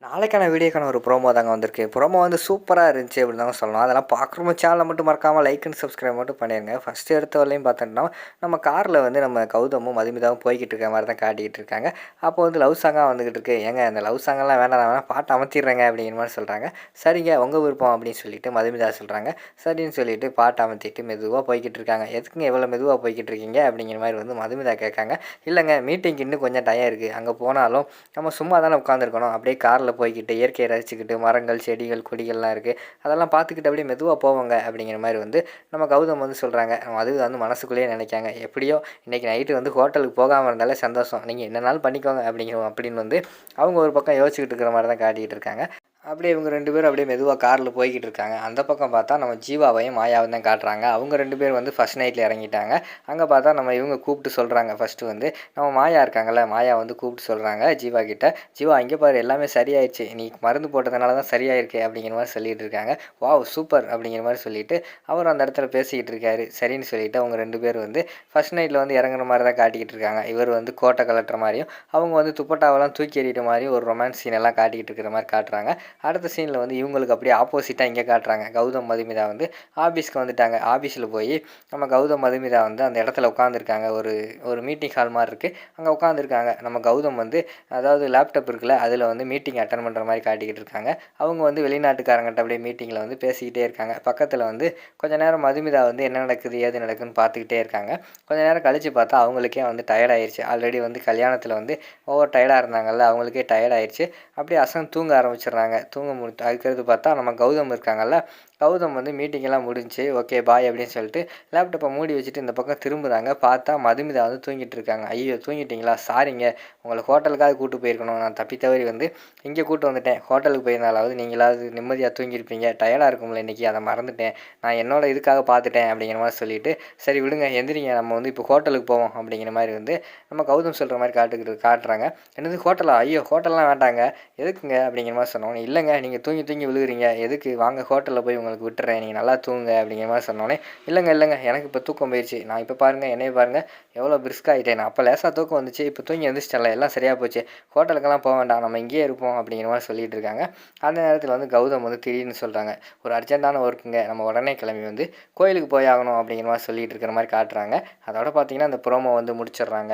நாளைக்கான வீடியோக்கான ஒரு ப்ரோமோ தாங்க வந்திருக்கு. ப்ரோமோ வந்து சூப்பரா இருந்துச்சு அப்படின்னு தாங்க சொல்லணும். அதெல்லாம் பார்க்குறவங்க சேனலை மட்டும் மறக்காம லைக் அண்ட் சப்ஸ்கிரைப் மட்டும் பண்ணிருங்க. ஃபர்ஸ்ட் எடுத்த வரலையும் பார்த்தோம்னா, நம்ம கார்ல வந்து நம்ம கௌதமும், மதுமிதாவும் போய்க்கிட்டு இருக்க மாரி தான் காட்டிக்கிட்டு இருக்காங்க. அப்போ வந்து லவ் சாங்கா வந்துகிட்டு இருக்கு. "ஏங்க அந்த லவ் சாங்கெல்லாம் வேணாம், நான் வேணா பாட்ட அமர்த்திடுறேங்க" அப்படிங்கிற மாரி சொல்றாங்க. "சரிங்க உங்க விருப்பம்" அப்படின்னு சொல்லிட்டு மதுமிதா சொல்றாங்க. சரின்னு சொல்லிட்டு பாட்ட அமர்த்திட்டு மெதுவா போய்க்கிட்டு இருக்காங்க. "எதுக்குங்க இவ்வளோ மெதுவா போய்க்கிட்டு இருக்கீங்க?" அப்படிங்கிற மாரி வந்து மதுமிதா கேட்காங்க. "இல்லங்க மீட்டிங்க்கு இன்னும் கொஞ்சம் டைம் இருக்கு. அங்க போனாலும் நம்ம சும்மா தானே உட்காந்துருக்கணும். அப்படியே கார்ல போய்க்கிட்டு இயற்கையை ரசிச்சுக்கிட்டு மரங்கள், செடிகள், கொடிகள்லாம் இருக்குது. அதெல்லாம் பார்த்துக்கிட்டு அப்படியே மெதுவா போவோங்க அப்படிங்கிற மாரி வந்து நம்ம கௌதம் வந்து சொல்கிறாங்க. அது வந்து மனசுக்குள்ளேயே நினைக்காங்க. எப்படியோ இன்றைக்கி நைட்டு வந்து ஹோட்டலுக்கு போகாமல் இருந்தாலே சந்தோஷம். நீங்கள் என்னனாலும் பண்ணிக்கோங்க அப்படின்னு வந்து அவங்க ஒரு பக்கம் யோசிச்சுக்கிட்டு இருக்கிற மாதிரி தான் காட்டிக்கிட்டு இருக்காங்க. அப்படியே இவங்க 2 பேரும் அப்படியே மெதுவா கார்ல போய்க்கிட்டு இருக்காங்க. அந்த பக்கம் பார்த்தா நம்ம ஜீவாவையும், மாயாவையும் தான் காட்டுறாங்க. அவங்க 2 பேரும் வந்து ஃபர்ஸ்ட் நைட்ல இறங்கிட்டாங்க. அங்க பார்த்தா நம்ம இவங்க கூப்பிட்டு சொல்றாங்க. ஃபர்ஸ்ட்டு வந்து நம்ம மாயா இருக்காங்கல்ல, மாயா வந்து கூப்பிட்டு சொல்றாங்க ஜீவா கிட்ட, "ஜீவா இங்க பாரு எல்லாமே சரியாயிருச்சு. நீ மருந்து போட்டதுனால தான் சரியாயிருக்கு" அப்படிங்கிற மாரி சொல்லிட்டு இருக்காங்க. "வாவ் சூப்பர்" அப்படிங்கிற மாரி சொல்லிட்டு அவரும் அந்த இடத்துல பேசிக்கிட்டு இருக்காரு. சரின்னு சொல்லிட்டு அவங்க 2 பேரும் வந்து ஃபர்ஸ்ட் நைட்ல வந்து இறங்குற மாரி தான் காட்டிக்கிட்டு இருக்காங்க. இவர் வந்து கோட்ட கழட்டுற மாரியும், அவங்க வந்து துப்பட்டாவெல்லாம் தூக்கி எறிகிற மாரியும் ஒரு ரொமான்ஸ் சீன் எல்லாம் காட்டிக்கிட்டு இருக்கிற மாரி காட்டுறாங்க. அடுத்த சீனில் வந்து இவங்களுக்கு அப்படியே ஆப்போசிட்டாக இங்கே காட்டுறாங்க. கௌதம் மதுமிதா வந்து ஆஃபீஸ்க்கு வந்துட்டாங்க. ஆஃபீஸில் போய் நம்ம கௌதம் மதுமிதா வந்து அந்த இடத்துல உட்காந்துருக்காங்க. ஒரு ஒரு மீட்டிங் ஹால் மாதிரி இருக்குது. அங்கே உட்காந்துருக்காங்க. நம்ம கௌதம் வந்து அதாவது லேப்டாப் இருக்குல்ல, அதில் வந்து மீட்டிங் அட்டன் பண்ணுற மாதிரி காட்டிக்கிட்டு இருக்காங்க. அவங்க வந்து வெளிநாட்டுக்காரங்கிட்ட அப்படியே மீட்டிங்கில் வந்து பேசிக்கிட்டே இருக்காங்க. பக்கத்தில் வந்து கொஞ்ச நேரம் மதுமிதா வந்து என்ன நடக்குது ஏது நடக்குதுன்னு பார்த்துக்கிட்டே இருக்காங்க. கொஞ்ச நேரம் கழித்து பார்த்தா அவங்களுக்கே வந்து டயர்ட் ஆயிடுச்சு. ஆல்ரெடி வந்து கல்யாணத்தில் வந்து ஓவர் டயர்டாக இருந்தாங்கல்ல, அவங்களுக்கே டயர்ட் ஆயிடுச்சு. அப்படியே அசந்து தூங்க ஆரம்பிச்சிடுறாங்க. அதுக்கடுத்து பார்த்தா நம்ம கௌதம் இருக்காங்கல்ல, கௌதம் வந்து மீட்டிங்கெல்லாம் முடிஞ்சு ஓகே பாய் அப்படின்னு சொல்லிட்டு லேப்டாப்பை மூடி வச்சுட்டு இந்த பக்கம் திரும்புகிறாங்க. பார்த்தா மதுமிதா வந்து தூங்கிட்டு இருக்காங்க. ஐயோ தூங்கிட்டீங்களா, சாரிங்க, உங்களை ஹோட்டலுக்காக கூப்பிட்டு போயிருக்கணும், நான் தப்பி தவறி வந்து இங்கே கூப்பிட்டு வந்துட்டேன். ஹோட்டலுக்கு போயிருந்தாலாவது நீங்களாவது நிம்மதியாக தூங்கியிருப்பீங்க, டயர்டாக இருக்கும்ல இன்றைக்கி, அதை மறந்துட்டேன், நான் என்னோட இதுக்காக பார்த்துட்டேன் அப்படிங்கிற மாதிரி சொல்லிட்டு, சரி விடுங்க எந்திரிங்க, நம்ம வந்து இப்போ ஹோட்டலுக்கு போவோம் அப்படிங்கிற மாதிரி வந்து நம்ம கௌதம் சொல்கிற மாதிரி காட்டுறாங்க. என்னது ஹோட்டலா, ஐயோ ஹோட்டல்லாம் வேண்டாங்க, எதுக்குங்க அப்படிங்கிற மாதிரி சொன்னோன்னே, இல்லைங்க நீங்கள் தூங்கி தூங்கி விழுகுறீங்க, எதுக்கு, வாங்க ஹோட்டலில் போய் உங்களுக்கு விட்டுறேன், நீங்கள் நல்லா தூங்குங்க அப்படிங்கிற மாதிரி சொன்னோன்னே, இல்லைங்க எனக்கு இப்போ தூக்கம் போயிடுச்சு, நான் இப்போ பாருங்கள் என்னைய பாருங்கள் எவ்வளோ பிரிஸ்க் ஆகிட்டேன், நான் அப்போ லேசாக தூக்கம் வந்துச்சு, இப்போ தூங்கி எழுந்திரிச்சிட்டல, எல்லாம் சரியாக போச்சு, ஹோட்டலுக்கெல்லாம் போக வேண்டாம், நம்ம இங்கேயே இருப்போம் அப்படிங்கிற மாதிரி சொல்லிட்டு இருக்காங்க. அந்த நேரத்தில் வந்து கௌதம் வந்து திடீர்னு சொல்கிறாங்க, ஒரு அர்ஜென்ட்டான ஒர்க்குங்க, நம்ம உடனே கிளம்பி வந்து கோயிலுக்கு போய் ஆகணும் அப்படிங்கிற மாதிரி சொல்லிட்டு இருக்கிற மாதிரி காட்டுறாங்க. அதோட பார்த்தீங்கன்னா அந்த ப்ரோமோ வந்து முடிச்சிடுறாங்க.